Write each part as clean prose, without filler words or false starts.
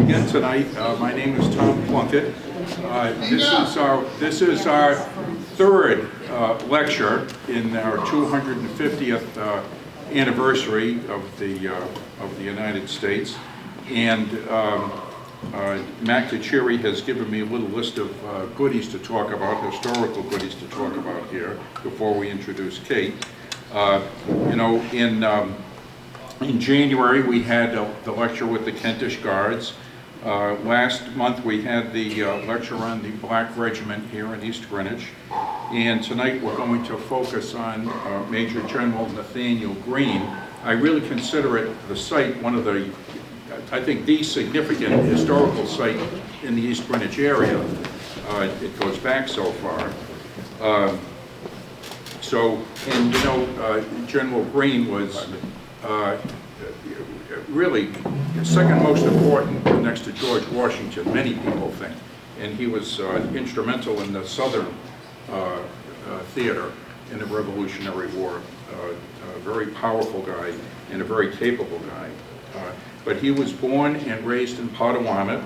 again tonight. My name is Tom Plunkett. This is our third lecture in our 250th anniversary of the United States, and Mac DeChiri has given me a little list of goodies to talk about, historical goodies to talk about here before we introduce Kate. In January we had the lecture with the Kentish Guards. Last month we had the lecture on the Black Regiment here in East Greenwich. And tonight we're going to focus on Major General Nathanael Greene. I really consider it the site, one of the, I think the significant historical site in the East Greenwich area. It goes back so far. General Greene was really second most important next to George Washington, many people think. And he was instrumental in the Southern theater in the Revolutionary War. A very powerful guy and a very capable guy. But he was born and raised in Potawatomi.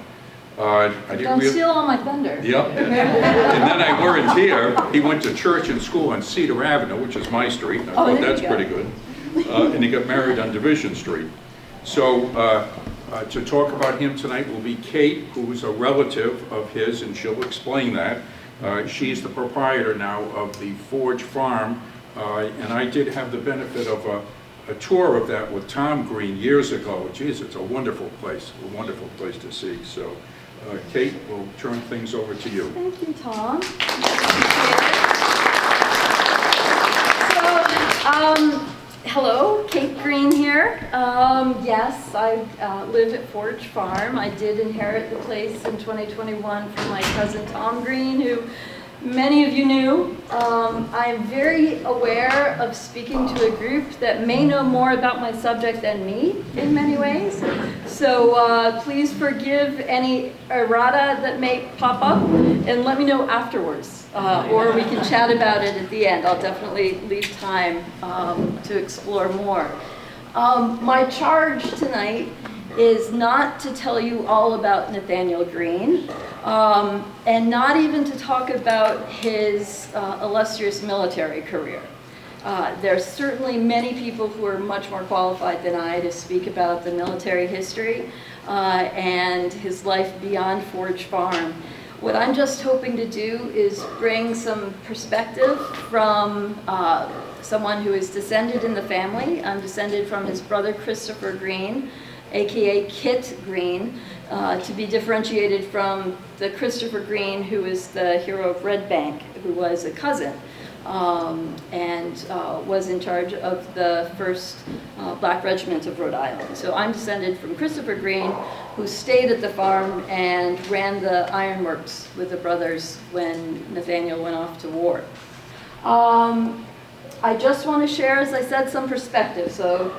Don't steal all my thunder. Yep. And then I learned here, he went to church and school on Cedar Avenue, which is my street. I thought that's pretty good. And he got married on Division Street. So to talk about him tonight will be Kate, who is a relative of his, and she'll explain that. She's the proprietor now of the Forge Farm, and I did have the benefit of a tour of that with Tom Greene years ago. Geez, it's a wonderful place to see. So Kate, we'll turn things over to you. Thank you, Tom. Hello, Kate Greene here. Yes, I live at Forge Farm. I did inherit the place in 2021 from my cousin Tom Greene, who many of you knew. I am very aware of speaking to a group that may know more about my subject than me in many ways. So please forgive any errata that may pop up and let me know afterwards. Or we can chat about it at the end. I'll definitely leave time to explore more. My charge tonight is not to tell you all about Nathanael Greene, and not even to talk about his illustrious military career. There's certainly many people who are much more qualified than I to speak about the military history and his life beyond Forge Farm. What I'm just hoping to do is bring some perspective from someone who is descended in the family. I'm descended from his brother Christopher Greene, aka Kit Greene, to be differentiated from the Christopher Greene who is the hero of Red Bank, who was a cousin and was in charge of the First Black Regiment of Rhode Island. So I'm descended from Christopher Greene, who stayed at the farm and ran the ironworks with the brothers when Nathanael went off to war. I just want to share, as I said, some perspective. So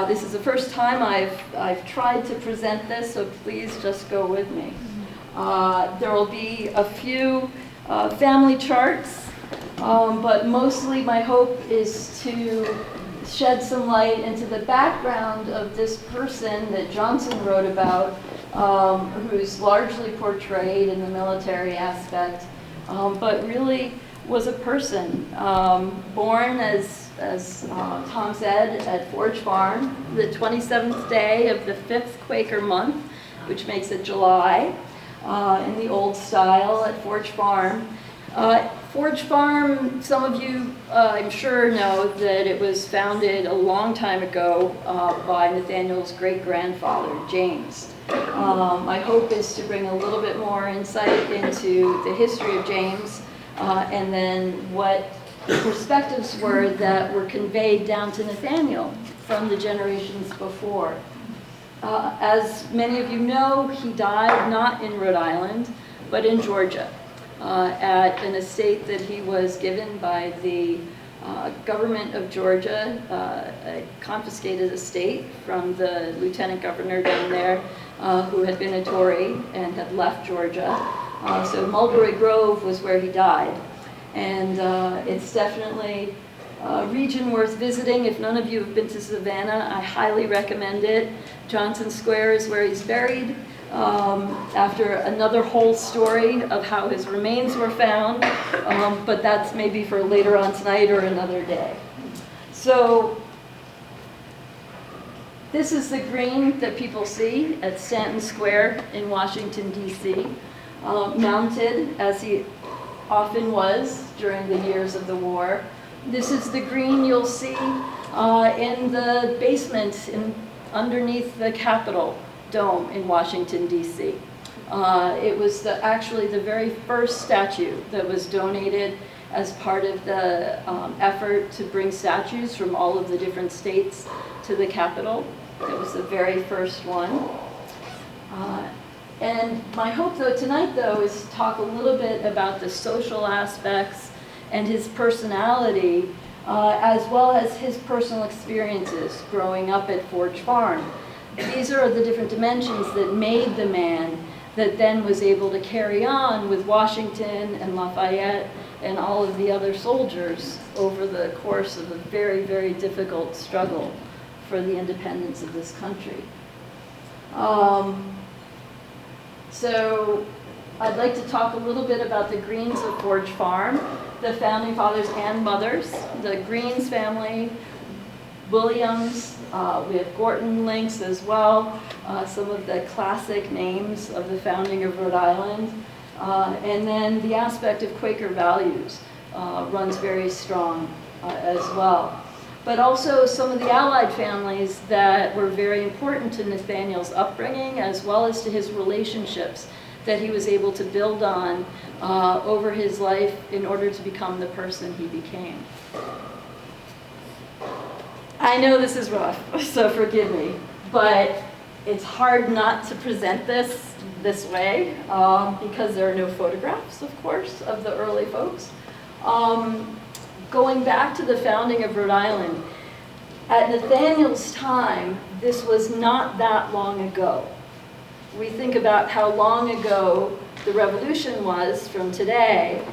this is the first time I've tried to present this, so please just go with me. There will be a few family charts, but mostly my hope is to shed some light into the background of this person that Johnson wrote about, who's largely portrayed in the military aspect, but really was a person born, as Tom said, at Forge Farm, the 27th day of the 5th Quaker month, which makes it July, in the old style at Forge Farm. Forge Farm, some of you, I'm sure, know that it was founded a long time ago by Nathaniel's great-grandfather, James. My hope is to bring a little bit more insight into the history of James, and then what the perspectives were that were conveyed down to Nathanael from the generations before. As many of you know, he died not in Rhode Island, but in Georgia, at an estate that he was given by the government of Georgia, a confiscated estate from the lieutenant governor down there, who had been a Tory and had left Georgia. So Mulberry Grove was where he died. And it's definitely a region worth visiting. If none of you have been to Savannah, I highly recommend it. Johnson Square is where he's buried. after another whole story of how his remains were found, but that's maybe for later on tonight or another day. So this is the Greene that people see at Stanton Square in Washington, D.C., mounted as he often was during the years of the war. This is the Greene you'll see in the basement underneath the Capitol dome in Washington, D.C. It was actually the very first statue that was donated as part of the effort to bring statues from all of the different states to the Capitol. It was the very first one. And my hope tonight is to talk a little bit about the social aspects and his personality, as well as his personal experiences growing up at Forge Farm. These are the different dimensions that made the man that then was able to carry on with Washington and Lafayette and all of the other soldiers over the course of a very, very difficult struggle for the independence of this country. So I'd like to talk a little bit about the Greenes of Forge Farm, the founding fathers and mothers, the Greenes family, Williams, we have Gorton links as well, some of the classic names of the founding of Rhode Island, and then the aspect of Quaker values runs very strong as well. But also some of the allied families that were very important to Nathanael's upbringing, as well as to his relationships that he was able to build on over his life in order to become the person he became. I know this is rough, so forgive me, but it's hard not to present this way because there are no photographs, of course, of the early folks. Going back to the founding of Rhode Island, at Nathanael's time, this was not that long ago. We think about how long ago the revolution was from today.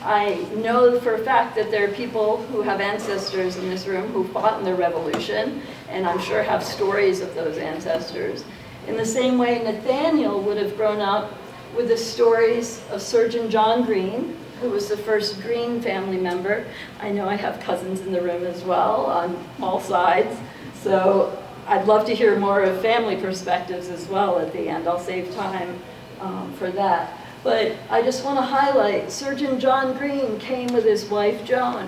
I know for a fact that there are people who have ancestors in this room who fought in the revolution, and I'm sure have stories of those ancestors. In the same way, Nathanael would have grown up with the stories of Surgeon John Greene, who was the first Greene family member. I know I have cousins in the room as well on all sides, so I'd love to hear more of family perspectives as well at the end. I'll save time for that. But I just want to highlight, Surgeon John Greene came with his wife Joan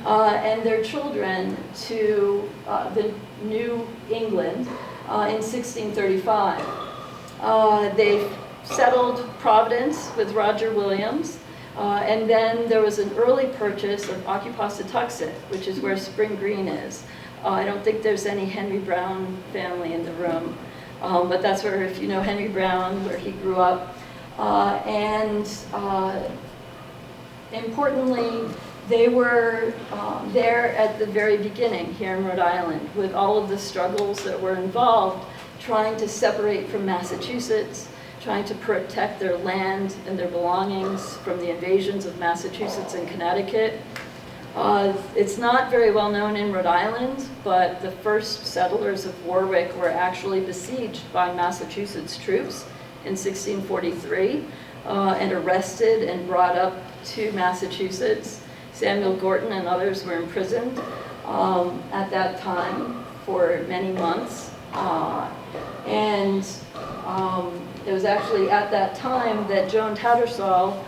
and their children to the New England in 1635. They settled Providence with Roger Williams, and then there was an early purchase of Occupasatuxet, which is where Spring Green is. I don't think there's any Henry Brown family in the room, but that's where, if you know Henry Brown, where he grew up. Importantly, they were there at the very beginning here in Rhode Island with all of the struggles that were involved, trying to separate from Massachusetts, trying to protect their land and their belongings from the invasions of Massachusetts and Connecticut. It's not very well known in Rhode Island, but the first settlers of Warwick were actually besieged by Massachusetts troops in 1643 and arrested and brought up to Massachusetts. Samuel Gorton and others were imprisoned at that time for many months. It was actually at that time that Joan Tattersall,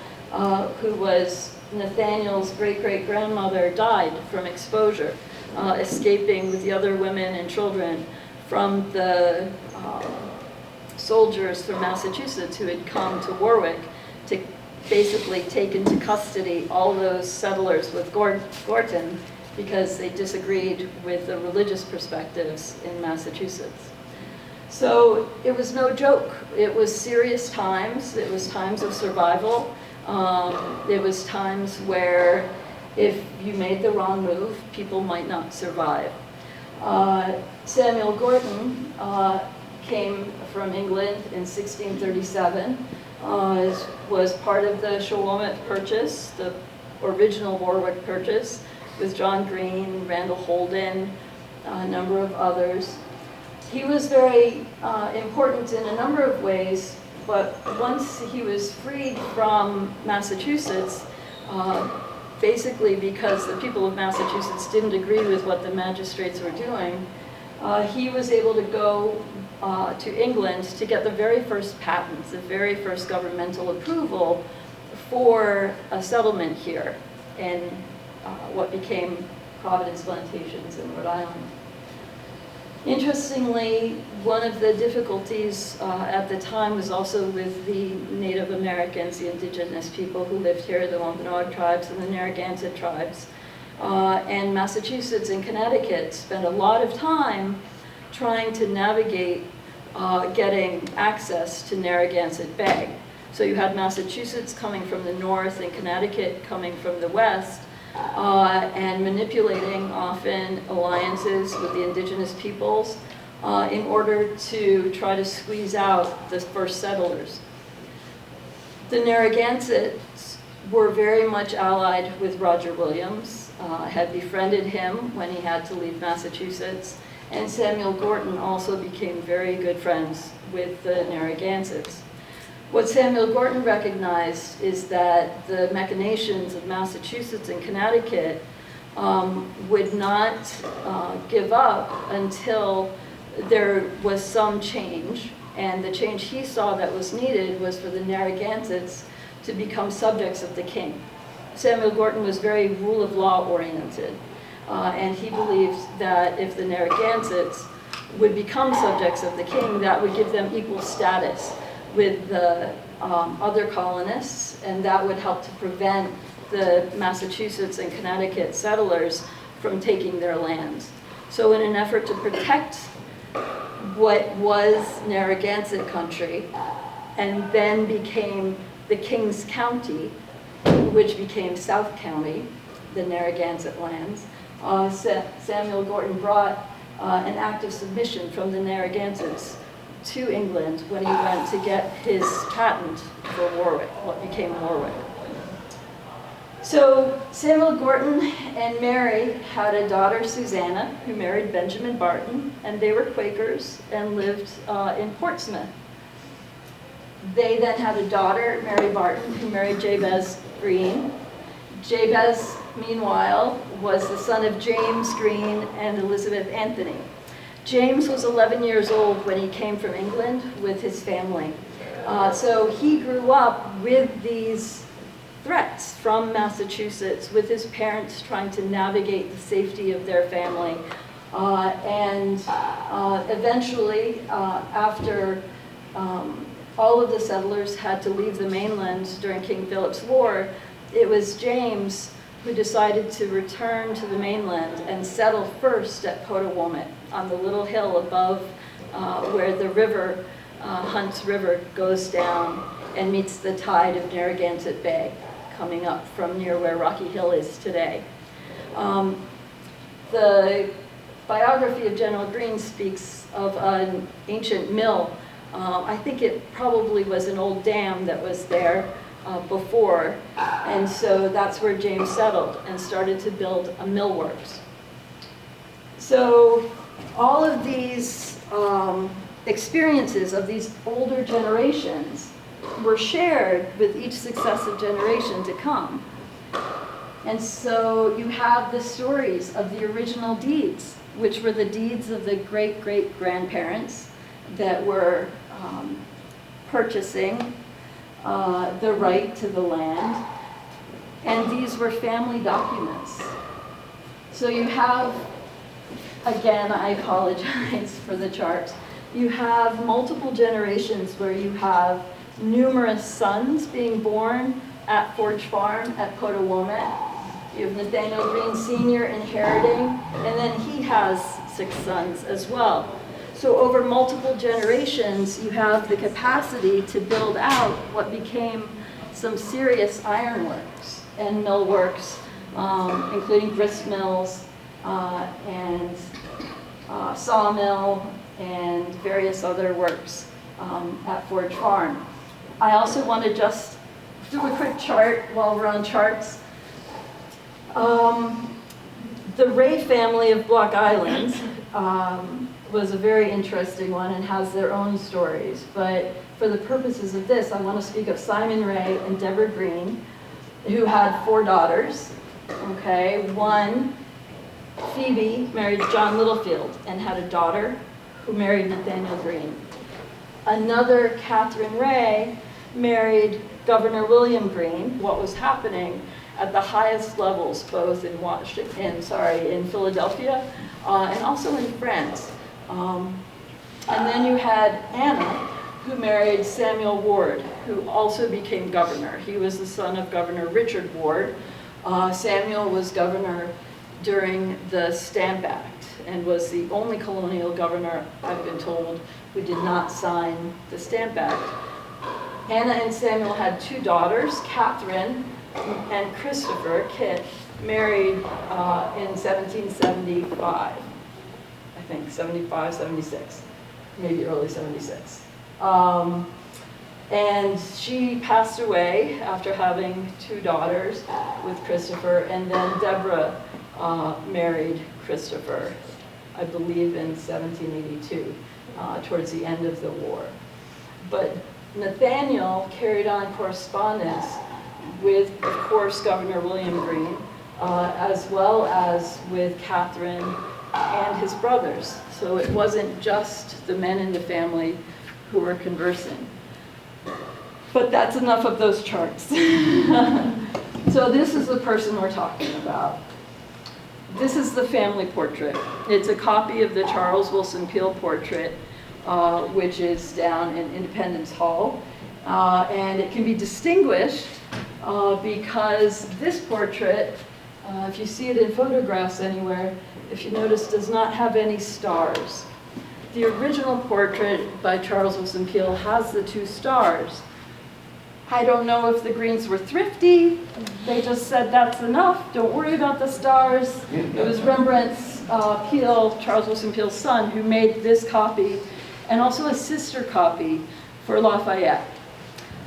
who was Nathanael's great-great-grandmother, died from exposure, escaping with the other women and children from the soldiers from Massachusetts who had come to Warwick to basically take into custody all those settlers with Gorton because they disagreed with the religious perspectives in Massachusetts. So it was no joke. It was serious times. It was times of survival. It was times where if you made the wrong move, people might not survive. Samuel Gorton came from England in 1637, was part of the Shalomit Purchase, the original Warwick Purchase, with John Greene, Randall Holden, a number of others. He was very important in a number of ways but once he was freed from Massachusetts, basically because the people of Massachusetts didn't agree with what the magistrates were doing, he was able to go to England to get the very first patents, the very first governmental approval for a settlement here in what became Providence Plantations in Rhode Island. Interestingly, one of the difficulties at the time was also with the Native Americans, the indigenous people who lived here, the Wampanoag tribes and the Narragansett tribes. And Massachusetts and Connecticut spent a lot of time trying to navigate getting access to Narragansett Bay. So you had Massachusetts coming from the north and Connecticut coming from the west, and manipulating often alliances with the indigenous peoples in order to try to squeeze out the first settlers. The Narragansetts were very much allied with Roger Williams, had befriended him when he had to leave Massachusetts, and Samuel Gorton also became very good friends with the Narragansetts. What Samuel Gorton recognized is that the machinations of Massachusetts and Connecticut would not give up until there was some change, and the change he saw that was needed was for the Narragansetts to become subjects of the king. Samuel Gorton was very rule of law oriented, and he believed that if the Narragansetts would become subjects of the king, that would give them equal status with the other colonists, and that would help to prevent the Massachusetts and Connecticut settlers from taking their lands. So in an effort to protect what was Narragansett country, and then became the King's County, which became South County, the Narragansett lands, Samuel Gorton brought an act of submission from the Narragansetts to England when he went to get his patent for Warwick, what became Warwick. So Samuel Gorton and Mary had a daughter, Susanna, who married Benjamin Barton, and they were Quakers and lived in Portsmouth. They then had a daughter, Mary Barton, who married Jabez Greene. Jabez, meanwhile, was the son of James Greene and Elizabeth Anthony. James was 11 years old when he came from England with his family. So he grew up with these threats from Massachusetts, with his parents trying to navigate the safety of their family. And eventually, after all of the settlers had to leave the mainland during King Philip's War, it was James who decided to return to the mainland and settle first at Potawatomi on the little hill above where the river, Hunt's River, goes down and meets the tide of Narragansett Bay, coming up from near where Rocky Hill is today. The biography of General Greene speaks of an ancient mill. I think it probably was an old dam that was there before, and so that's where James settled and started to build a millworks. So all of these experiences of these older generations were shared with each successive generation to come. And so you have the stories of the original deeds, which were the deeds of the great-great-grandparents that were purchasing the right to the land, and these were family documents. So you have, again, I apologize for the charts, you have multiple generations where you have numerous sons being born at Forge Farm at Potawatomi. You have Nathanael Greene Sr. inheriting, and then he has 6 sons as well. So over multiple generations, you have the capacity to build out what became some serious ironworks and millworks, including grist mills and sawmill and various other works at Forge Farm. I also want to just do a quick chart while we're on charts. The Ray family of Block Island was a very interesting one and has their own stories, but for the purposes of this, I want to speak of Simon Ray and Deborah Greene, who had 4 daughters. Okay, one, Phoebe, married John Littlefield and had a daughter who married Nathanael Greene. Another, Catherine Ray, married Governor William Greene. What was happening at the highest levels, both in in Philadelphia and also in France. And then you had Anna, who married Samuel Ward, who also became governor. He was the son of Governor Richard Ward. Samuel was governor during the Stamp Act and was the only colonial governor, I've been told, who did not sign the Stamp Act. Anna and Samuel had 2 daughters, Catherine and Christopher, Kit, married in 1775, I think, 75, 76, maybe early 76. And she passed away after having 2 daughters with Christopher, and then Deborah married Christopher, I believe in 1782, towards the end of the war. But Nathaniel carried on correspondence with, of course, Governor William Greene, as well as with Catherine and his brothers. So it wasn't just the men in the family who were conversing. But that's enough of those charts. So this is the person we're talking about. This is the family portrait. It's a copy of the Charles Willson Peale portrait, which is down in Independence Hall. And it can be distinguished because this portrait, if you see it in photographs anywhere, if you notice, does not have any stars. The original portrait by Charles Willson Peale has the 2 stars. I don't know if the Greenes were thrifty. They just said, that's enough, don't worry about the stars. It was Rembrandt's Peale, Charles Willson Peale's son, who made this copy, and also a sister copy for Lafayette.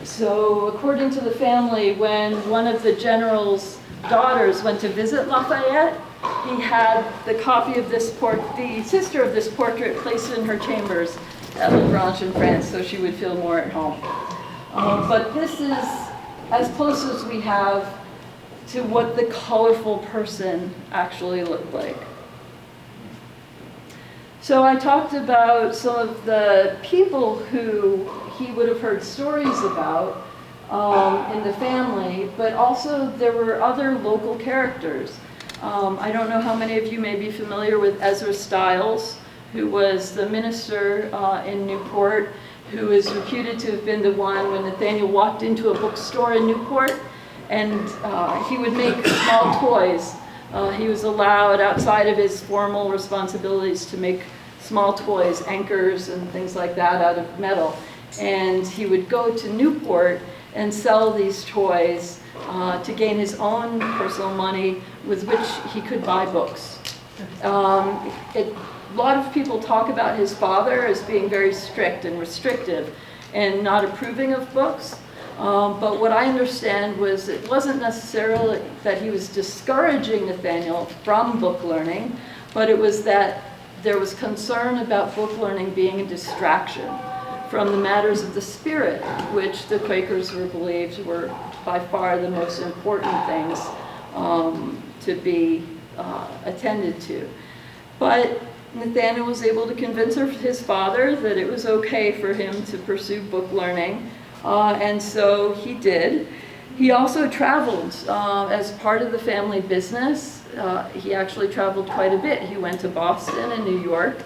So according to the family, when one of the general's daughters went to visit Lafayette, he had the copy of this the sister of this portrait placed in her chambers at La Grange in France, so she would feel more at home. But this is as close as we have to what the colorful person actually looked like. So I talked about some of the people who he would have heard stories about in the family, but also there were other local characters. I don't know how many of you may be familiar with Ezra Stiles, who was the minister in Newport, who is reputed to have been the one when Nathaniel walked into a bookstore in Newport, and he would make small toys. He was allowed, outside of his formal responsibilities, to make small toys, anchors and things like that out of metal. And he would go to Newport and sell these toys to gain his own personal money with which he could buy books. A lot of people talk about his father as being very strict and restrictive and not approving of books. But what I understand was it wasn't necessarily that he was discouraging Nathaniel from book learning, but it was that there was concern about book learning being a distraction from the matters of the spirit, which the Quakers were believed were by far the most important things to be attended to. But Nathaniel was able to convince his father that it was okay for him to pursue book learning, and so he did. He also traveled as part of the family business. He actually traveled quite a bit. He went to Boston and New York.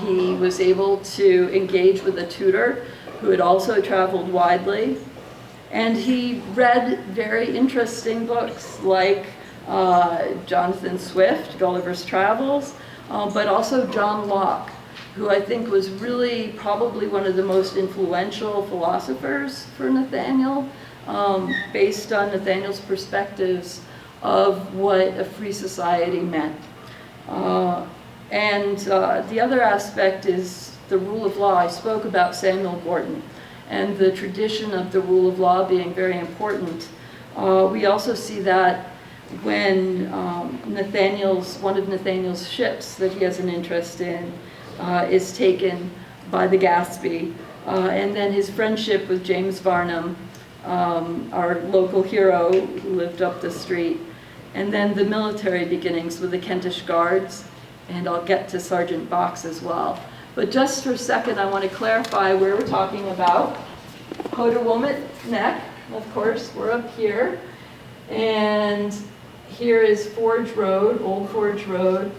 He was able to engage with a tutor who had also traveled widely. And he read very interesting books like Jonathan Swift, Gulliver's Travels, but also John Locke, who I think was really probably one of the most influential philosophers for Nathaniel, based on Nathaniel's perspectives of what a free society meant. And the other aspect is the rule of law. I spoke about Samuel Gordon and the tradition of the rule of law being very important. We also see that when one of Nathaniel's ships that he has an interest in is taken by the Gaspee, and then his friendship with James Varnum, our local hero who lived up the street, and then the military beginnings with the Kentish Guards, and I'll get to Sergeant Box as well. But just for a second, I want to clarify where we're talking about. Potawatomi Neck, of course, we're up here, and here is Forge Road, Old Forge Road,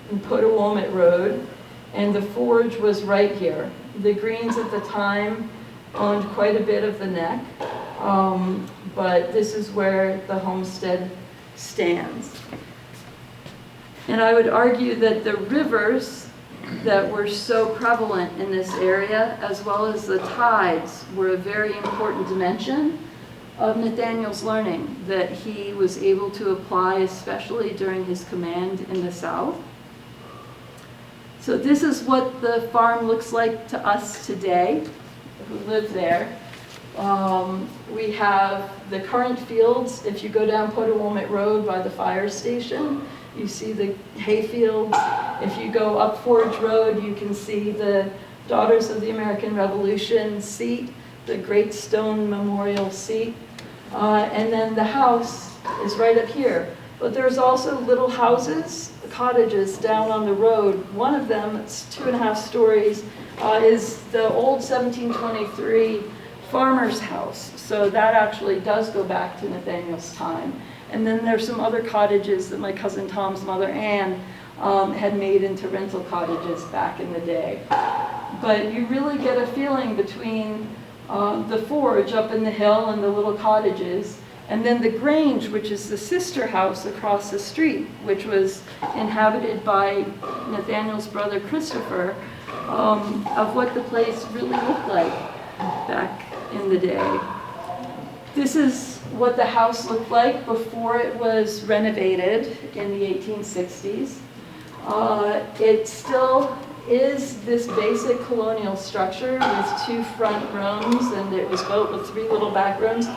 and Potawatomi Road, and the forge was right here. The Greenes at the time owned quite a bit of the neck, but this is where the homestead stands. And I would argue that the rivers that were so prevalent in this area, as well as the tides, were a very important dimension of Nathaniel's learning that he was able to apply, especially during his command in the South. So this is what the farm looks like to us today, who live there. We have the current fields. If you go down Potawatomi Road by the fire station, you see the hay fields. If you go up Forge Road, you can see the Daughters of the American Revolution seat, the Great Stone Memorial seat. And then the house is right up here. But there's also little houses, cottages down on the road. One of them, it's 2.5 stories, is the old 1723 farmer's house. So that actually does go back to Nathaniel's time. And then there's some other cottages that my cousin Tom's mother, Anne, had made into rental cottages back in the day. But you really get a feeling between the forge up in the hill and the little cottages, and then the Grange, which is the sister house across the street, which was inhabited by Nathaniel's brother Christopher, of what the place really looked like back in the day. This is what the house looked like before it was renovated in the 1860s. It still is this basic colonial structure with 2 front rooms, and it was built with 3 little back rooms,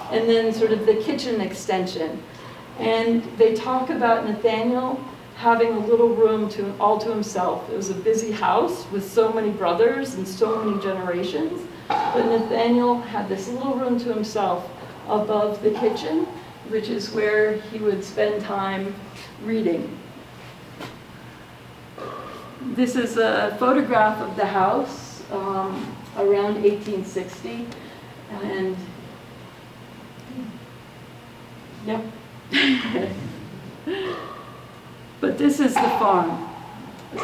and then sort of the kitchen extension. And they talk about Nathaniel having a little room all to himself. It was a busy house with so many brothers and so many generations, but Nathaniel had this little room to himself above the kitchen, which is where he would spend time reading. This is a photograph of the house around 1860, and yep. But this is the farm.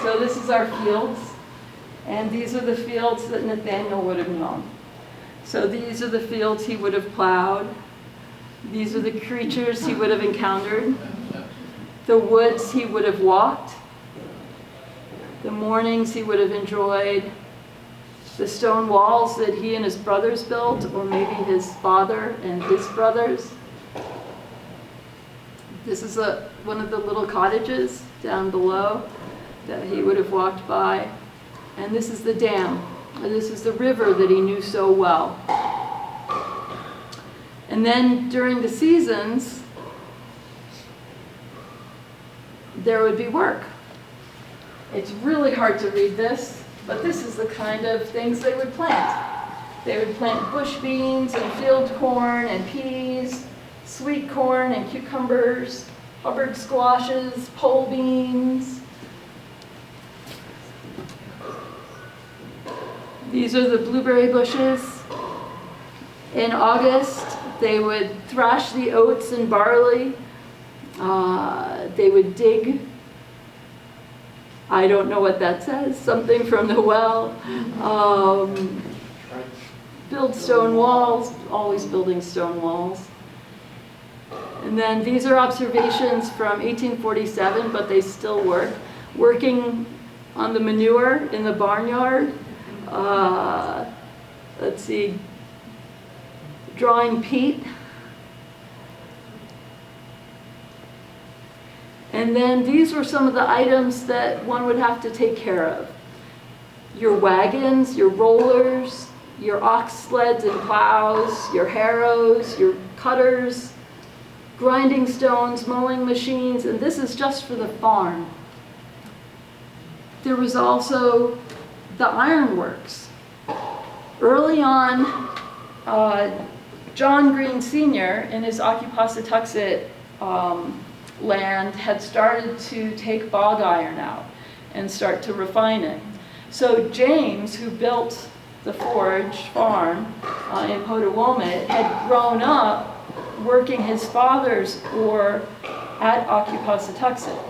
So this is our fields, and these are the fields that Nathaniel would have known. So these are the fields he would have plowed. These are the creatures he would have encountered. The woods he would have walked. The mornings he would have enjoyed. The stone walls that he and his brothers built, or maybe his father and his brothers. This is one of the little cottages down below that he would have walked by. And this is the dam. This is the river that he knew so well. And then during the seasons, there would be work. It's really hard to read this, but this is the kind of things they would plant. They would plant bush beans and field corn and peas, sweet corn and cucumbers, Hubbard squashes, pole beans. These are the blueberry bushes. In August, they would thrash the oats and barley. They would dig, I don't know what that says, something from the well. Build stone walls, always building stone walls. And then these are observations from 1847, but they still work. Working on the manure in the barnyard. Let's see, drawing peat. And then these were some of the items that one would have to take care of. Your wagons, your rollers, your ox sleds and plows, your harrows, your cutters, grinding stones, mowing machines, and this is just for the farm. There was also the ironworks. Early on, John Greene Sr. in his Occupasatuxet land had started to take bog iron out and start to refine it. So James, who built the Forge Farm in Potawatomi, had grown up working his father's ore at Occupasatuxet.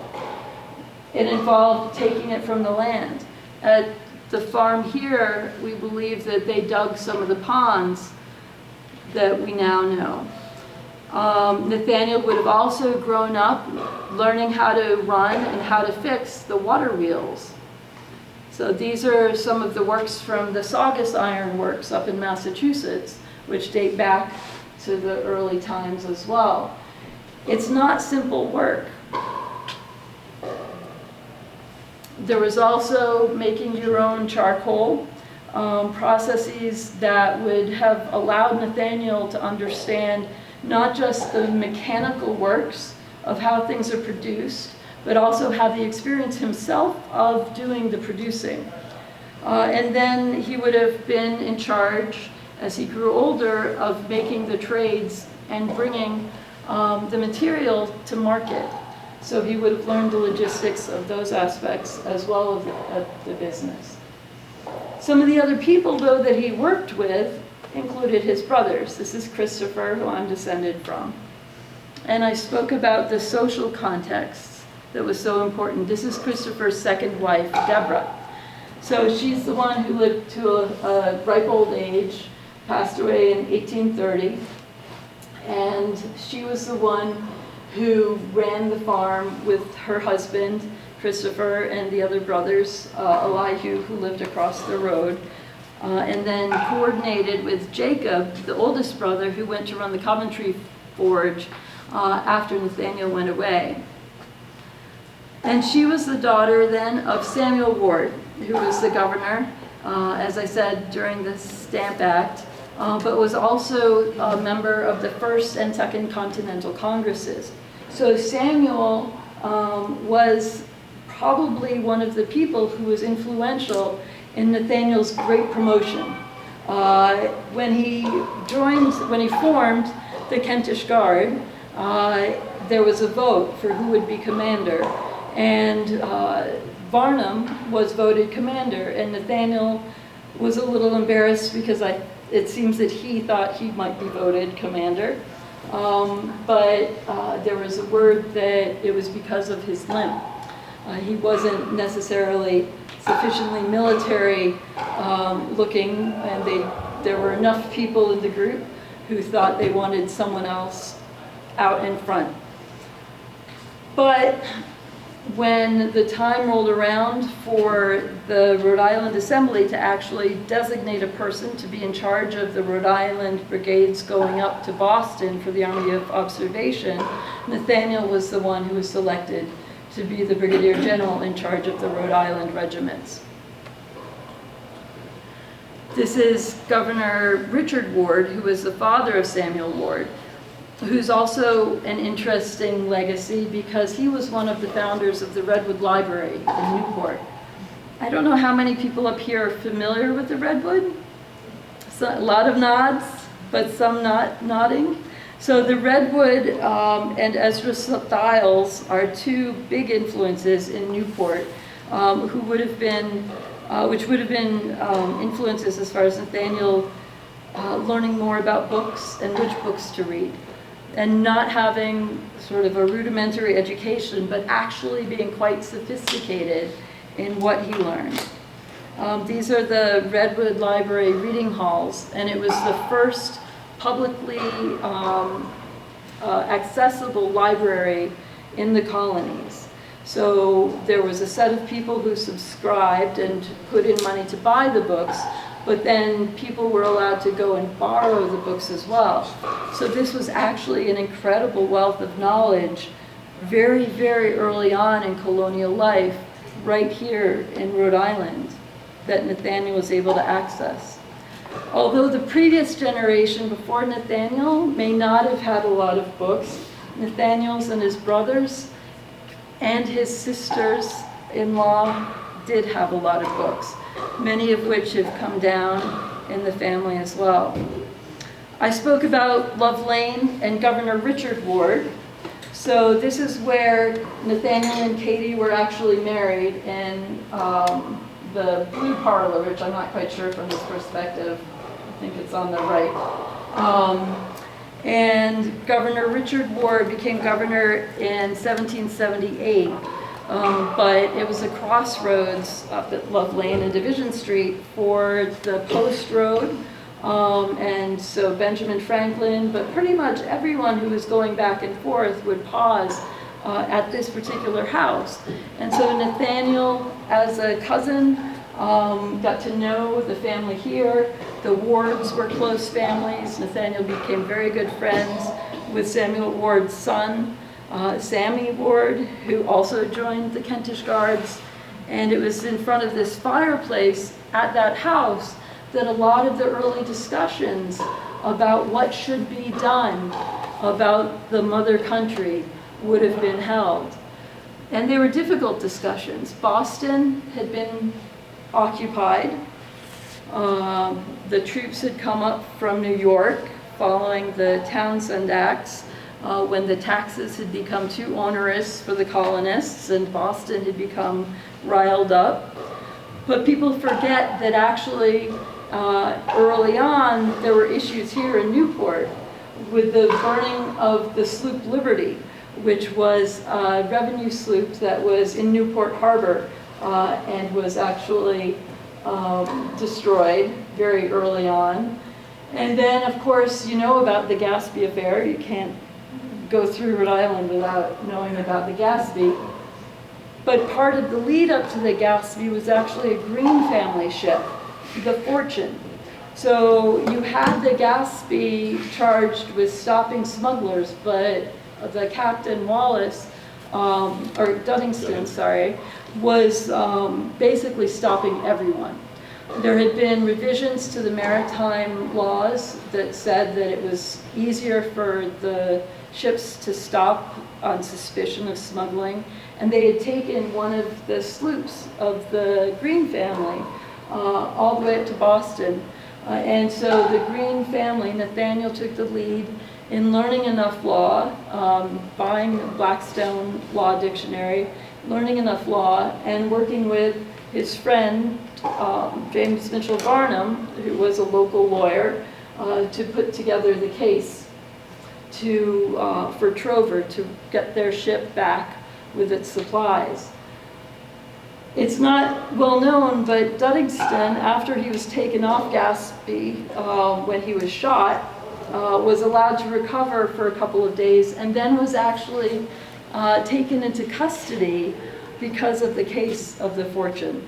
It involved taking it from the land. At the farm here, we believe that they dug some of the ponds that we now know. Nathanael would have also grown up learning how to run and how to fix the water wheels. So these are some of the works from the Saugus Iron Works up in Massachusetts, which date back to the early times as well. It's not simple work. There was also making your own charcoal, processes that would have allowed Nathanael to understand not just the mechanical works of how things are produced, but also have the experience himself of doing the producing. And then he would have been in charge, as he grew older, of making the trades and bringing the material to market. So he would have learned the logistics of those aspects as well as the business. Some of the other people, though, that he worked with included his brothers. This is Christopher, who I'm descended from. And I spoke about the social context that was so important. This is Christopher's second wife, Deborah. So she's the one who lived to a ripe old age, passed away in 1830. And she was the one who ran the farm with her husband, Christopher, and the other brothers, Elihu, who lived across the road, and then coordinated with Jacob, the oldest brother, who went to run the Coventry Forge after Nathanael went away. And she was the daughter then of Samuel Ward, who was the governor, as I said, during the Stamp Act, but was also a member of the First and Second Continental Congresses. So Samuel was probably one of the people who was influential in Nathanael's great promotion. When he formed the Kentish Guard, there was a vote for who would be commander, and Varnum was voted commander, and Nathanael was a little embarrassed because it seems that he thought he might be voted commander. But there was a word that it was because of his limp. He wasn't necessarily sufficiently military looking, and there were enough people in the group who thought they wanted someone else out in front. But when the time rolled around for the Rhode Island Assembly to actually designate a person to be in charge of the Rhode Island brigades going up to Boston for the Army of Observation, Nathanael was the one who was selected to be the brigadier general in charge of the Rhode Island regiments. This is Governor Richard Ward, who was the father of Samuel Ward, who's also an interesting legacy because he was one of the founders of the Redwood Library in Newport. I don't know how many people up here are familiar with the Redwood. So, a lot of nods, but some not nodding. So the Redwood and Ezra Stiles are two big influences in Newport, which would have been influences as far as Nathanael learning more about books and which books to read, and not having sort of a rudimentary education, but actually being quite sophisticated in what he learned. These are the Redwood Library reading halls, and it was the first publicly accessible library in the colonies. So there was a set of people who subscribed and put in money to buy the books, but then people were allowed to go and borrow the books as well. So this was actually an incredible wealth of knowledge very, very early on in colonial life, right here in Rhode Island, that Nathanael was able to access. Although the previous generation before Nathanael may not have had a lot of books, Nathanael's and his brothers and his sisters-in-law did have a lot of books, many of which have come down in the family as well. I spoke about Love Lane and Governor Richard Ward. So this is where Nathaniel and Katie were actually married in the blue parlor, which I'm not quite sure from this perspective. I think it's on the right. And Governor Richard Ward became governor in 1778, but it was a crossroads up at Love Lane and Division Street for the Post Road. And so Benjamin Franklin, but pretty much everyone who was going back and forth would pause at this particular house. And so Nathaniel, as a cousin, got to know the family here. The Wards were close families. Nathaniel became very good friends with Samuel Ward's son, Sammy Ward, who also joined the Kentish Guards. And it was in front of this fireplace at that house that a lot of the early discussions about what should be done about the mother country would have been held. And they were difficult discussions. Boston had been occupied. The troops had come up from New York following the Townsend Acts when the taxes had become too onerous for the colonists and Boston had become riled up. But people forget that actually early on there were issues here in Newport with the burning of the sloop Liberty, which was a revenue sloop that was in Newport Harbor and was actually destroyed very early on. And then, of course, you know about the Gaspee affair. You can't go through Rhode Island without knowing about the Gaspee. But part of the lead up to the Gaspee was actually a Greene family ship, the Fortune. So you had the Gaspee charged with stopping smugglers, but the Captain Wallace, or Duddingston, sorry, was basically stopping everyone. There had been revisions to the maritime laws that said that it was easier for the ships to stop on suspicion of smuggling, and they had taken one of the sloops of the Greene family all the way up to Boston. And so the Greene family, Nathaniel took the lead in learning enough law, buying the Blackstone Law Dictionary, learning enough law, and working with his friend, James Mitchell Barnum, who was a local lawyer, to put together the case for Trover to get their ship back with its supplies. It's not well known, but Duddingston, after he was taken off Gaspee when he was shot, was allowed to recover for a couple of days and then was actually taken into custody because of the case of the Fortune.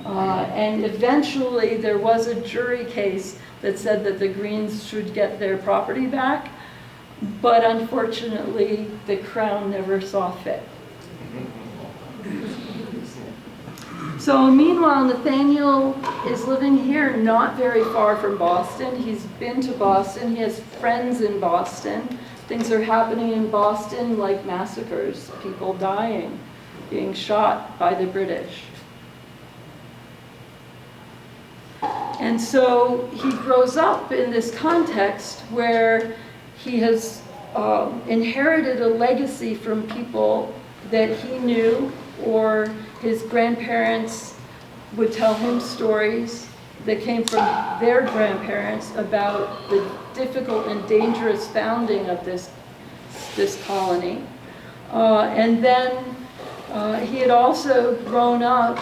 And eventually there was a jury case that said that the Greenes should get their property back, but unfortunately the Crown never saw fit. So meanwhile, Nathaniel is living here not very far from Boston. He's been to Boston. He has friends in Boston. Things are happening in Boston like massacres, people dying, being shot by the British. And so he grows up in this context where he has inherited a legacy from people that he knew, or his grandparents would tell him stories that came from their grandparents about the difficult and dangerous founding of this colony. And then he had also grown up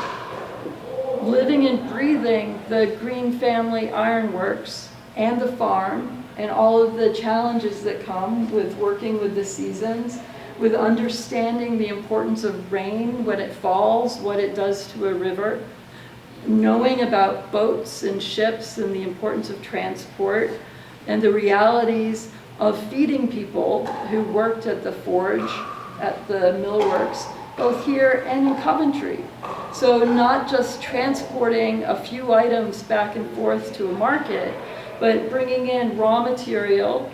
living and breathing the Greene family ironworks and the farm and all of the challenges that come with working with the seasons, with understanding the importance of rain when it falls, what it does to a river, knowing about boats and ships and the importance of transport, and the realities of feeding people who worked at the forge, at the millworks, both here and in Coventry. So not just transporting a few items back and forth to a market, but bringing in raw material,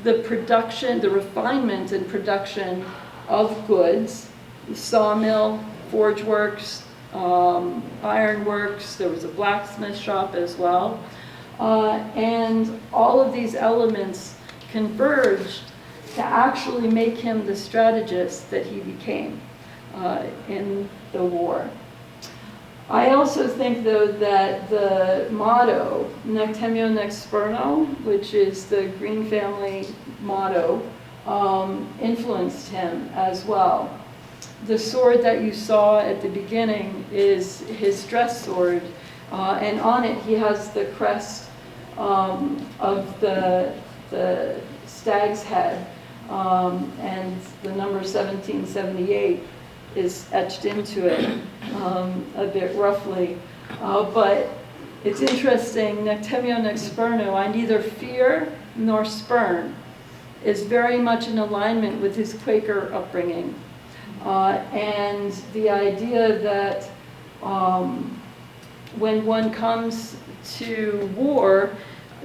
the production, the refinement and production of goods, the sawmill, forge works, iron works, there was a blacksmith shop as well, And all of these elements converged to actually make him the strategist that he became in the war. I also think, though, that the motto, Nec Temeo Nec Spurno, which is the Greene family motto, influenced him as well. The sword that you saw at the beginning is his dress sword, and on it he has the crest of the stag's head, and the number 1778 is etched into it a bit roughly. But it's interesting, Nec Temeo Nec Spurno, I neither fear nor spurn, is very much in alignment with his Quaker upbringing. And the idea that when one comes to war,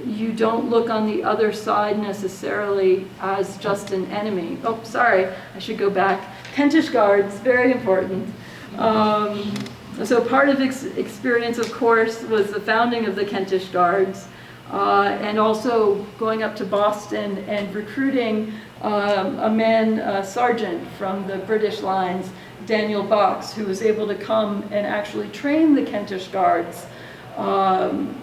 you don't look on the other side necessarily as just an enemy. Oh, sorry, I should go back. Kentish Guards, very important. So part of experience, of course, was the founding of the Kentish Guards, and also going up to Boston and recruiting a man sergeant from the British lines, Daniel Box, who was able to come and actually train the Kentish Guards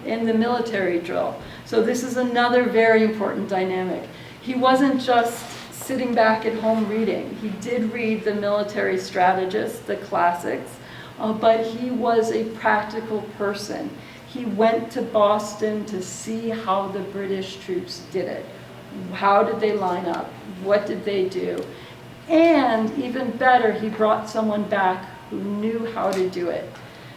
in the military drill. So this is another very important dynamic. He wasn't just sitting back at home reading. He did read the military strategists, the classics, but he was a practical person. He went to Boston to see how the British troops did it. How did they line up? What did they do? And even better, he brought someone back who knew how to do it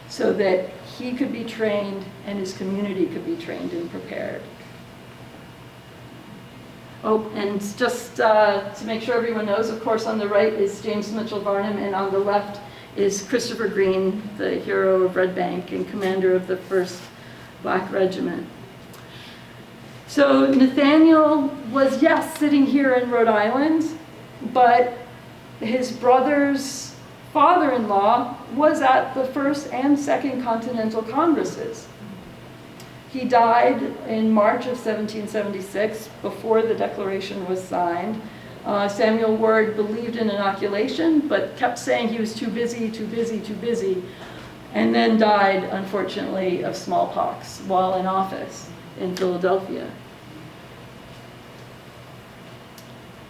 so that he could be trained and his community could be trained and prepared. Oh, and just to make sure everyone knows, of course, on the right is James Mitchell Varnum, and on the left is Christopher Greene, the hero of Red Bank and commander of the First Black Regiment. So Nathanael was, yes, sitting here in Rhode Island, but his brother's father-in-law was at the First and Second Continental Congresses. He died in March of 1776, before the Declaration was signed. Samuel Ward believed in inoculation, but kept saying he was too busy, too busy, too busy, and then died, unfortunately, of smallpox while in office in Philadelphia.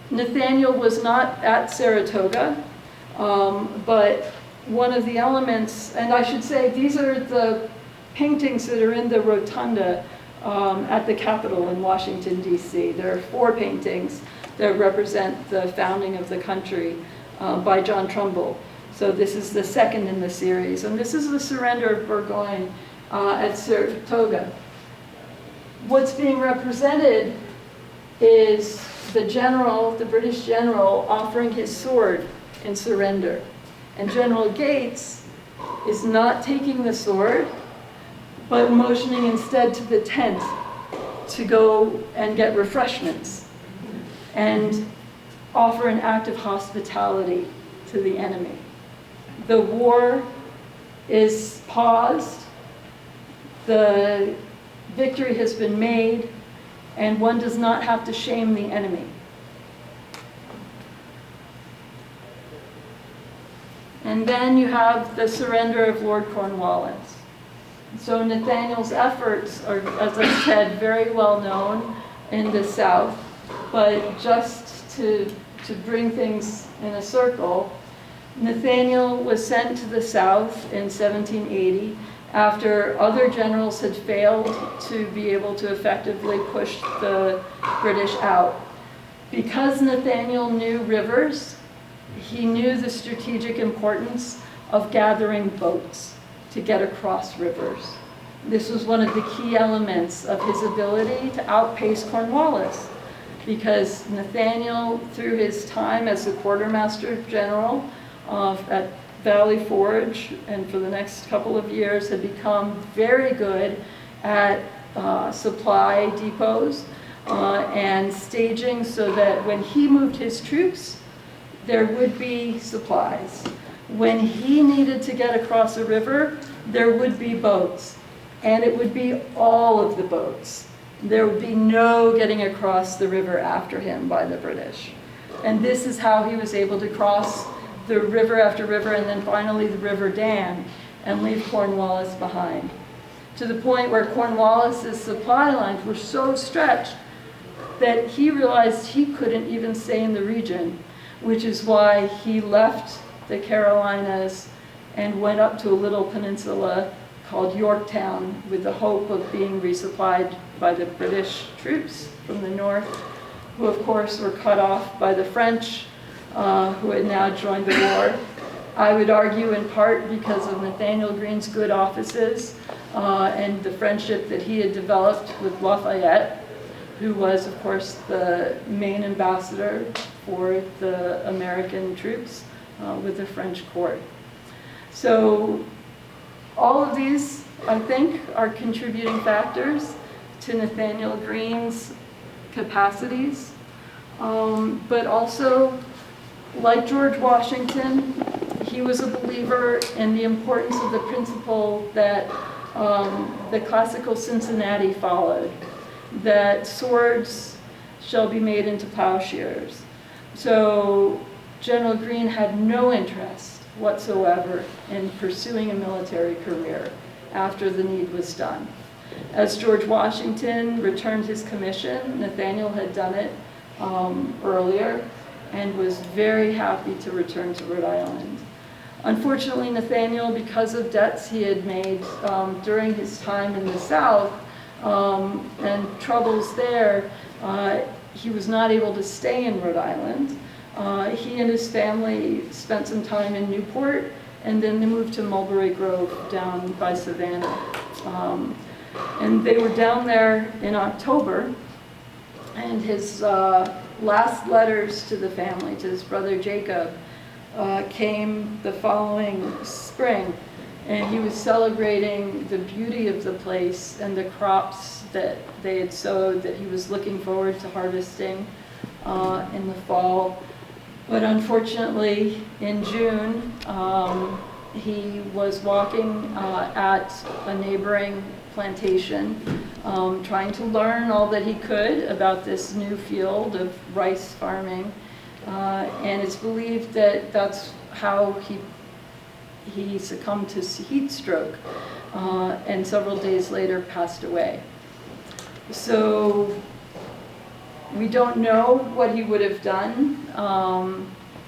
Nathanael was not at Saratoga, but one of the elements, and I should say these are the paintings that are in the rotunda at the Capitol in Washington, D.C. There are 4 paintings that represent the founding of the country by John Trumbull. So this is the second in the series, and this is the surrender of Burgoyne at Saratoga. What's being represented is the general, the British general, offering his sword in surrender. And General Gates is not taking the sword, but motioning instead to the tent to go and get refreshments and offer an act of hospitality to the enemy. The war is paused, the victory has been made, and one does not have to shame the enemy. And then you have the surrender of Lord Cornwallis. So Nathaniel's efforts are, as I said, very well known in the South, but just to bring things in a circle, Nathanael was sent to the South in 1780 after other generals had failed to be able to effectively push the British out. Because Nathanael knew rivers, he knew the strategic importance of gathering boats to get across rivers. This was one of the key elements of his ability to outpace Cornwallis, because Nathanael, through his time as the quartermaster general at Valley Forge, and for the next couple of years, had become very good at supply depots and staging, so that when he moved his troops, there would be supplies. When he needed to get across a river, there would be boats. and it would be all of the boats. There would be no getting across the river after him by the British. And this is how he was able to cross the river after river, and then finally the River Dan, and leave Cornwallis behind. To the point where Cornwallis's supply lines were so stretched that he realized he couldn't even stay in the region, which is why he left the Carolinas and went up to a little peninsula called Yorktown with the hope of being resupplied by the British troops from the north, who of course were cut off by the French, who had now joined the war. I would argue in part because of Nathanael Greene's good offices and the friendship that he had developed with Lafayette, who was of course the main ambassador for the American troops with the French court. So all of these, I think, are contributing factors to Nathanael Greene's capacities, but also, like George Washington, he was a believer in the importance of the principle that the classical Cincinnati followed, that swords shall be made into plowshares. So General Greene had no interest whatsoever in pursuing a military career after the need was done. As George Washington returned his commission, Nathanael had done it earlier and was very happy to return to Rhode Island. Unfortunately, Nathanael, because of debts he had made during his time in the South and troubles there, he was not able to stay in Rhode Island. He and his family spent some time in Newport, and then they moved to Mulberry Grove down by Savannah. And they were down there in October, and his last letters to the family, to his brother Jacob, came the following spring, and he was celebrating the beauty of the place and the crops that they had sowed that he was looking forward to harvesting in the fall. But unfortunately, in June, he was walking at a neighboring plantation, trying to learn all that he could about this new field of rice farming. And it's believed that that's how he succumbed to heat stroke, and several days later passed away. So we don't know what he would have done.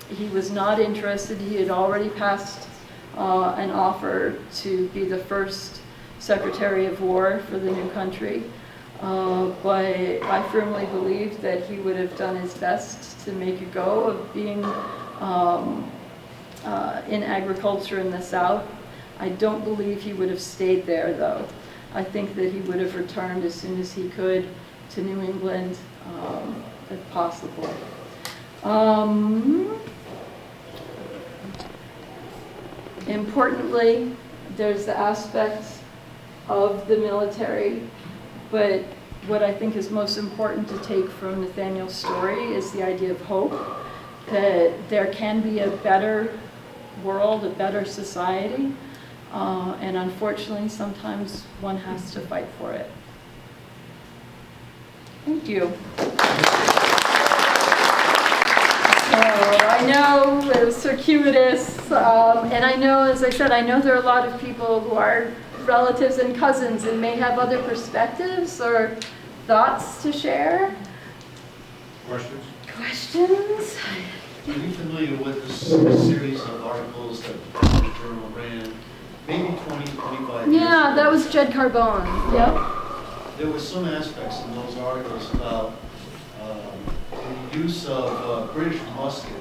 He was not interested. He had already passed an offer to be the first Secretary of War for the new country. But I firmly believe that he would have done his best to make a go of being in agriculture in the South. I don't believe he would have stayed there, though. I think that he would have returned as soon as he could to New England, if possible. Importantly, there's the aspect of the military, but what I think is most important to take from Nathanael's story is the idea of hope, that there can be a better world, a better society, and unfortunately sometimes one has to fight for it. Thank you. So I know it was circuitous, and I know, as I said, I know there are a lot of people who are relatives and cousins and may have other perspectives or thoughts to share. Questions? Questions? Are you familiar with this series of articles that the journal ran maybe 20, 25 years Yeah, ago? that was Jed Carbone. Yep. There were some aspects in those articles about the use of British musket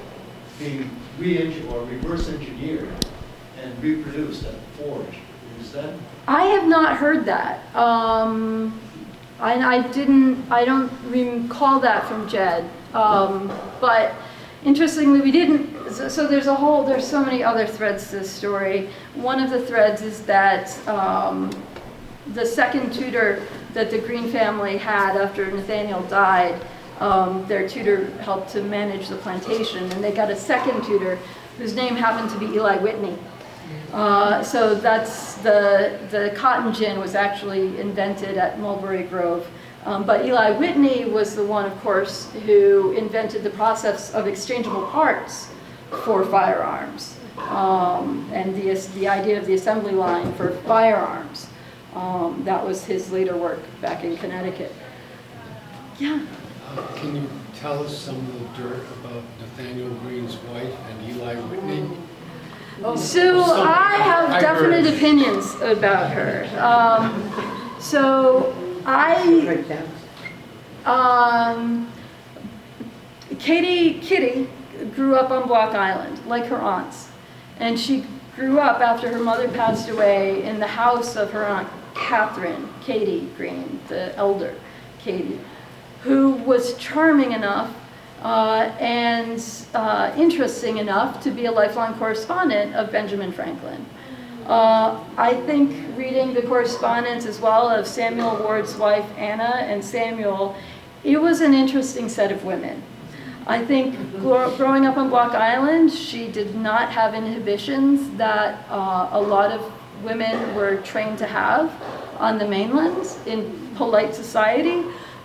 being reverse engineered and reproduced at the forge. Is that? I have not heard that. I don't recall that from Jed. But interestingly, we didn't, so there's so many other threads to this story. One of the threads is that the second tutor that the Greene family had after Nathanael died, their tutor helped to manage the plantation, and they got a second tutor whose name happened to be Eli Whitney. So that's the cotton gin was actually invented at Mulberry Grove. But Eli Whitney was the one, of course, who invented the process of exchangeable parts for firearms, and the idea of the assembly line for firearms. That was his later work back in Connecticut. Yeah. Can you tell us some of the dirt about Nathanael Greene's wife and Eli Whitney? So I have definite opinions about her. Kitty grew up on Block Island, like her aunts. And she grew up after her mother passed away in the house of her aunt Catherine, Katie Greene, the elder Katie, who was charming enough and interesting enough to be a lifelong correspondent of Benjamin Franklin. I think reading the correspondence as well of Samuel Ward's wife Anna and Samuel, it was an interesting set of women. I think growing up on Block Island, she did not have inhibitions that a lot of women were trained to have on the mainland in polite society,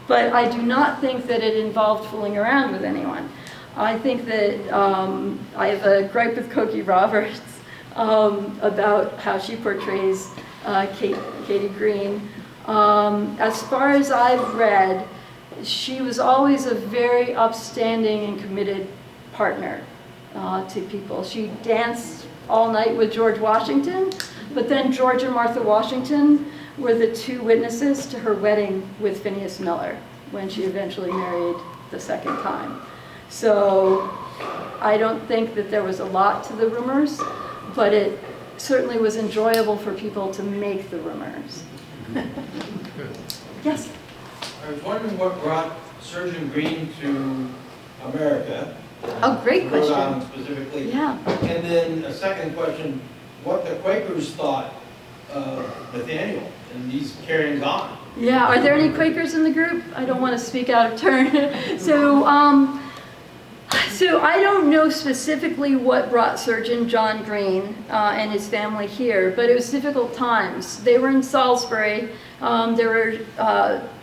but I do not think that it involved fooling around with anyone. I think that I have a gripe with Cokie Roberts about how she portrays Katie Greene. As far as I've read, she was always a very upstanding and committed partner to people. She danced all night with George Washington, but then George and Martha Washington were the two witnesses to her wedding with Phineas Miller when she eventually married the second time. So I don't think that there was a lot to the rumors, but it certainly was enjoyable for people to make the rumors. Yes? I was wondering what brought Surgeon Greene to America. Oh, great question. Rhode Island specifically. Yeah. And then a second question, what the Quakers thought of Nathaniel and these carryings on. Yeah, are there any Quakers in the group? I don't want to speak out of turn. So I don't know specifically what brought Surgeon John Greene and his family here, but it was difficult times. They were in Salisbury. There were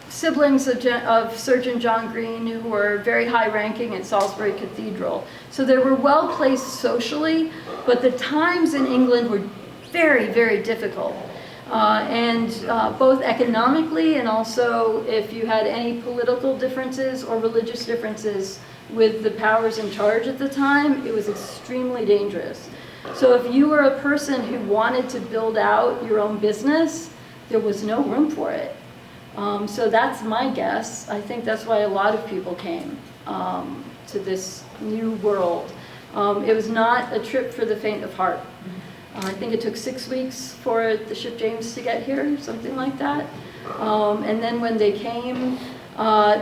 siblings of Surgeon John Greene who were very high-ranking at Salisbury Cathedral. So they were well-placed socially, but the times in England were very, very difficult. Both economically and also if you had any political differences or religious differences with the powers in charge at the time, it was extremely dangerous. So if you were a person who wanted to build out your own business, there was no room for it. So that's my guess. I think that's why a lot of people came to this new world. It was not a trip for the faint of heart. I think it took 6 weeks for the ship James to get here, something like that. And then when they came,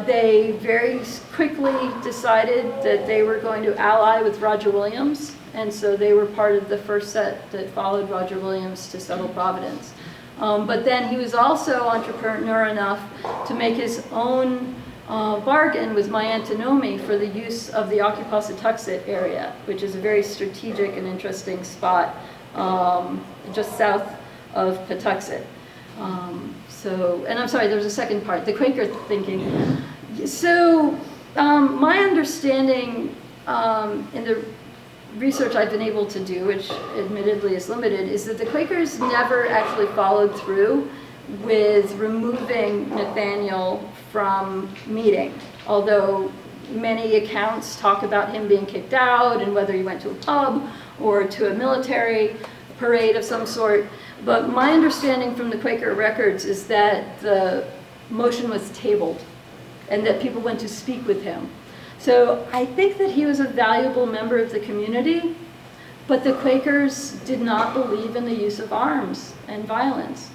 they very quickly decided that they were going to ally with Roger Williams. And so they were part of the first set that followed Roger Williams to settle Providence. But then he was also entrepreneur enough to make his own bargain with my Aunt Naomi for the use of the Ockapawsatuxet area, which is a very strategic and interesting spot just south of Patuxet. And I'm sorry, there was a second part, the Quaker thinking. So my understanding in the research I've been able to do, which admittedly is limited, is that the Quakers never actually followed through with removing Nathaniel from meeting, although many accounts talk about him being kicked out and whether he went to a pub or to a military parade of some sort. But my understanding from the Quaker records is that the motion was tabled and that people went to speak with him. So I think that he was a valuable member of the community, but the Quakers did not believe in the use of arms and violence.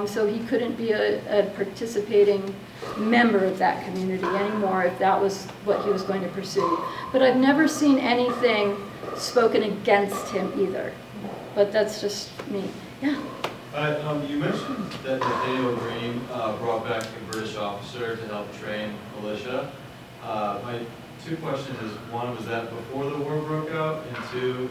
So he couldn't be a participating member of that community anymore if that was what he was going to pursue. But I've never seen anything spoken against him either. But that's just me. Yeah. You mentioned that Nathanael Greene brought back a British officer to help train militia. My two questions is, one, was that before the war broke out? And two,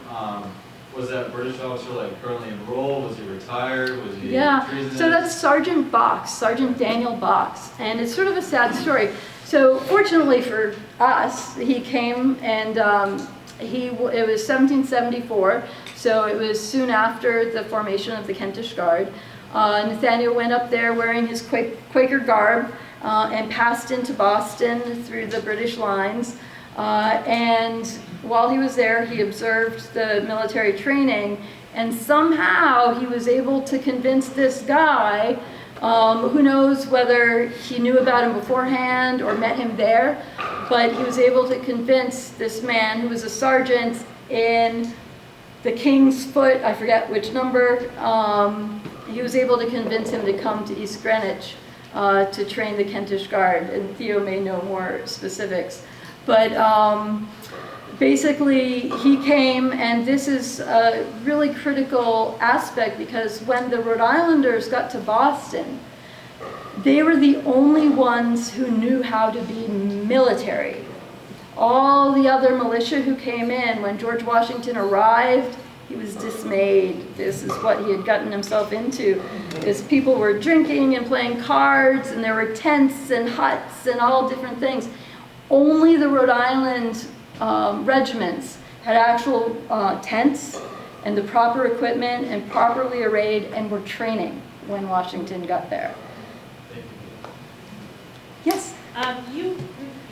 was that British officer like currently enrolled? Was he retired? Was he Yeah, treasonous? so that's Sergeant Daniel Box, and it's sort of a sad story. So fortunately for us, he came and it was 1774, so it was soon after the formation of the Kentish Guard. Nathaniel went up there wearing his Quaker garb and passed into Boston through the British lines. And while he was there, he observed the military training, and somehow he was able to convince this guy, who knows whether he knew about him beforehand or met him there, but he was able to convince this man who was a sergeant in the King's Foot, I forget which number, he was able to convince him to come to East Greenwich to train the Kentish Guard, and Theo may know more specifics. But basically, he came, and this is a really critical aspect because when the Rhode Islanders got to Boston, they were the only ones who knew how to be military. All the other militia who came in, when George Washington arrived, he was dismayed. This is what he had gotten himself into, is people were drinking and playing cards, and there were tents and huts and all different things. Only the Rhode Island regiments had actual tents and the proper equipment and properly arrayed and were training when Washington got there. Yes?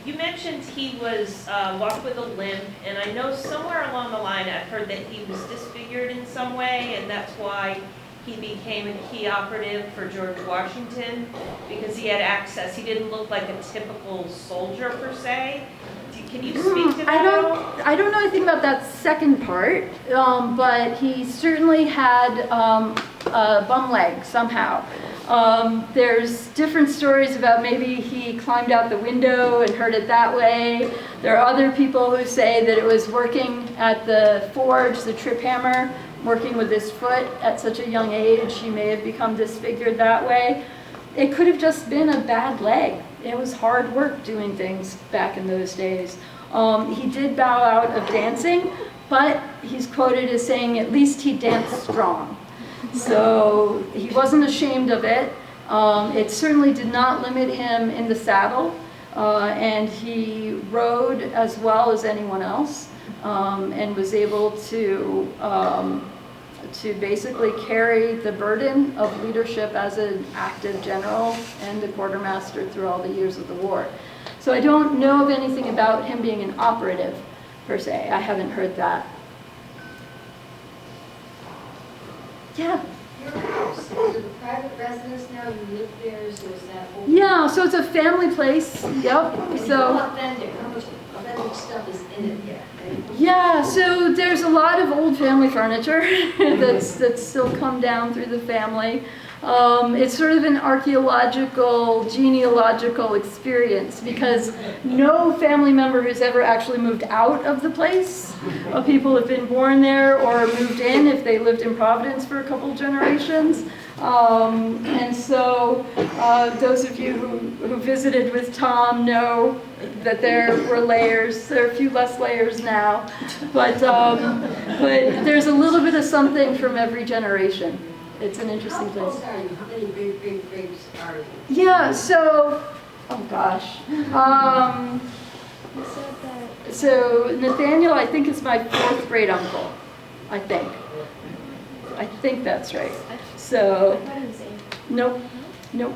You mentioned he was walked with a limp, and I know somewhere along the line I've heard that he was disfigured in some way, and that's why he became a key operative for George Washington, because he had access. He didn't look like a typical soldier per se. Can you speak to that at all? I don't know anything about that second part, but he certainly had a bum leg somehow. There's different stories about maybe he climbed out the window and hurt it that way. There are other people who say that it was working at the forge, the trip hammer, working with his foot at such a young age, he may have become disfigured that way. It could have just been a bad leg. It was hard work doing things back in those days. He did bow out of dancing, but he's quoted as saying at least he danced strong. So he wasn't ashamed of it. It certainly did not limit him in the saddle, and he rode as well as anyone else, and was able to basically carry the burden of leadership as an active general and a quartermaster through all the years of the war. So I don't know of anything about him being an operative, per se. I haven't heard that. Yeah? Your house, is it a private residence now? You live there, so is that old? Yeah, so it's a family place. Yep. So Authentic, how much authentic stuff is in it yet? yeah, so there's a lot of old family furniture that's still come down through the family. It's sort of an archaeological, genealogical experience because no family member has ever actually moved out of the place. People have been born there or moved in if they lived in Providence for a couple generations. And so those of you who visited with Tom know that there were layers. There are a few less layers now, but there's a little bit of something from every generation. It's an interesting place. How old are you? How many great-great-greats are you? Yeah, so, oh gosh. So Nathaniel, I think, is my 4th great uncle. I think that's right. So, nope, no,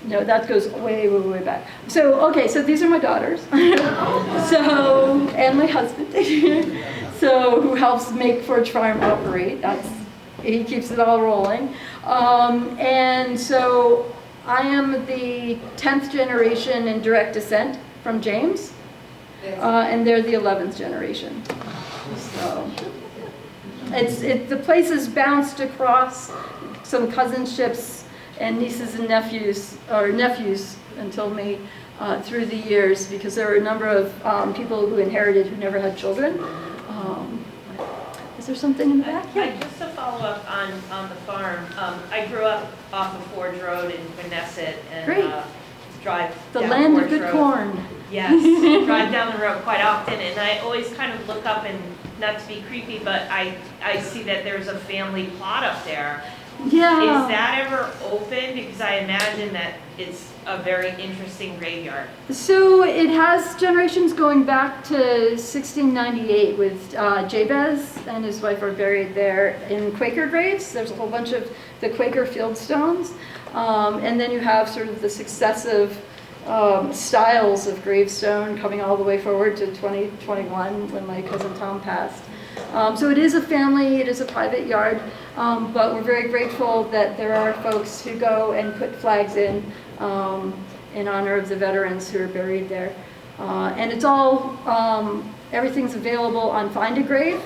that goes way, way, way back. So, okay, so these are my daughters. So, and my husband. So, who helps make Forge Farm operate. He keeps it all rolling. And so I am the 10th generation in direct descent from James, and they're the 11th generation. So the place has bounced across some cousinships and nieces and nephews, or nephews until me, through the years, because there were a number of people who inherited who never had children. Is there something in the back? Yeah. Just to follow up on the farm, I grew up off of Forge Road in Knesset and Great. drive The down land of Forge good Road. corn. Yes, drive down the road quite often, and I always kind of look up and, not to be creepy, but I see that there's a family plot up there. Yeah. Is that ever open? Because I imagine that it's a very interesting graveyard. So it has generations going back to 1698 with Jabez and his wife are buried there in Quaker graves. There's a whole bunch of the Quaker field stones. And then you have sort of the successive styles of gravestone coming all the way forward to 2021 when my cousin Tom passed. So it is a family, it is a private yard, but we're very grateful that there are folks who go and put flags in honor of the veterans who are buried there. And it's all, everything's available on Find a Grave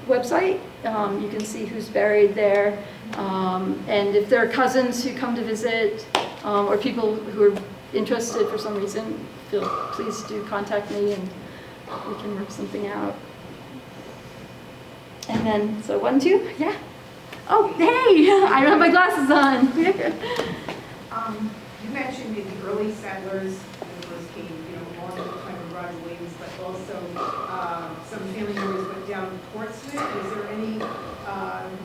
website. You can see who's buried there. And if there are cousins who come to visit, or people who are interested for some reason, please do contact me and we can work something out. And then, so 1, 2, yeah. Oh, hey, I don't have my glasses on. You mentioned in the early settlers, when they first came, along with the time of Roger Williams, but also some family members went down to Portsmouth. Is there any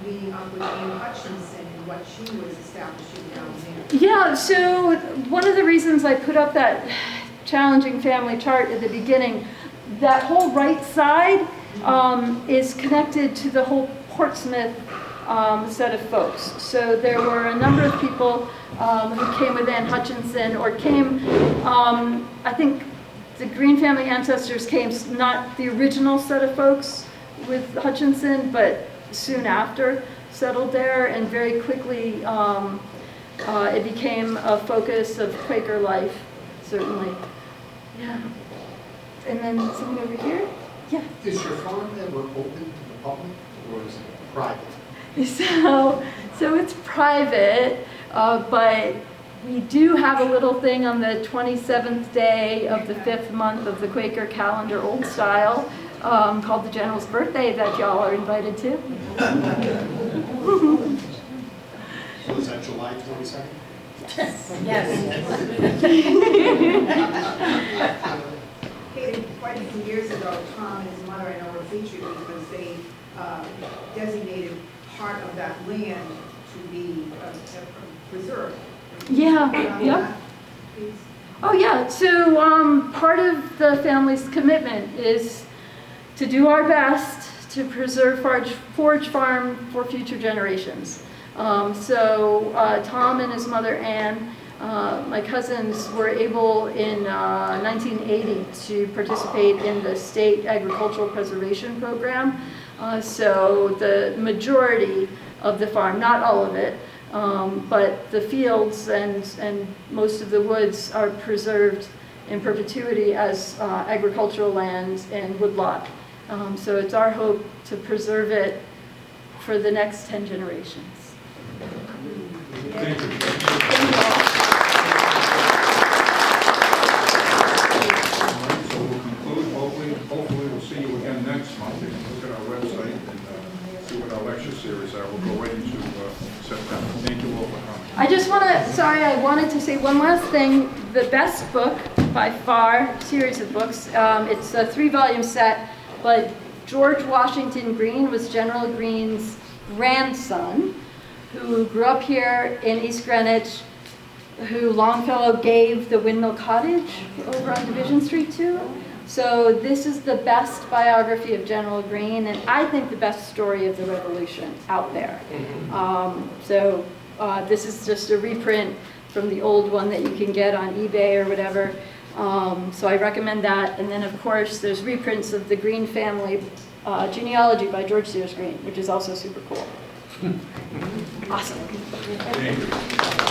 meeting up with Anne Hutchinson and what she was establishing down there? Yeah, so one of the reasons I put up that challenging family chart at the beginning, that whole right side is connected to the whole Portsmouth set of folks. So there were a number of people who came with Anne Hutchinson or came, I think the Greene family ancestors came, not the original set of folks with Hutchinson, but soon after settled there, and very quickly it became a focus of Quaker life, certainly. Yeah. And then someone over here? Yeah. Is your farm ever open to the public, or is it private? So it's private, but we do have a little thing on the 27th day of the 5th month of the Quaker calendar, old style, called the General's birthday that y'all are invited to. So is that July 22nd? Yes. Quite a few years ago, Tom and his mother, I know, were featured because they designated part of that land to be preserved. Yeah, yeah. Oh yeah, so part of the family's commitment is to do our best to preserve Forge Farm for future generations. So Tom and his mother Anne, my cousins, were able in 1980 to participate in the state agricultural preservation program. So the majority of the farm, not all of it, but the fields and most of the woods are preserved in perpetuity as agricultural land and woodlot. So it's our hope to preserve it for the next 10 generations. Thank you. Thank you all. So we'll conclude. Hopefully we'll see you again next month. You can look at our website and see what our lecture series are. We'll go right into September. Thank you all for coming. I wanted to say one last thing. The best book, by far, series of books, it's a 3-volume set, but George Washington Greene was General Greene's grandson, who grew up here in East Greenwich, who Longfellow gave the Windmill Cottage over on Division Street to. So this is the best biography of General Greene, and I think the best story of the Revolution out there. This is just a reprint from the old one that you can get on eBay or whatever. So I recommend that. And then, of course, there's reprints of the Greene family genealogy by George Sears Greene, which is also super cool. Awesome. Thank you.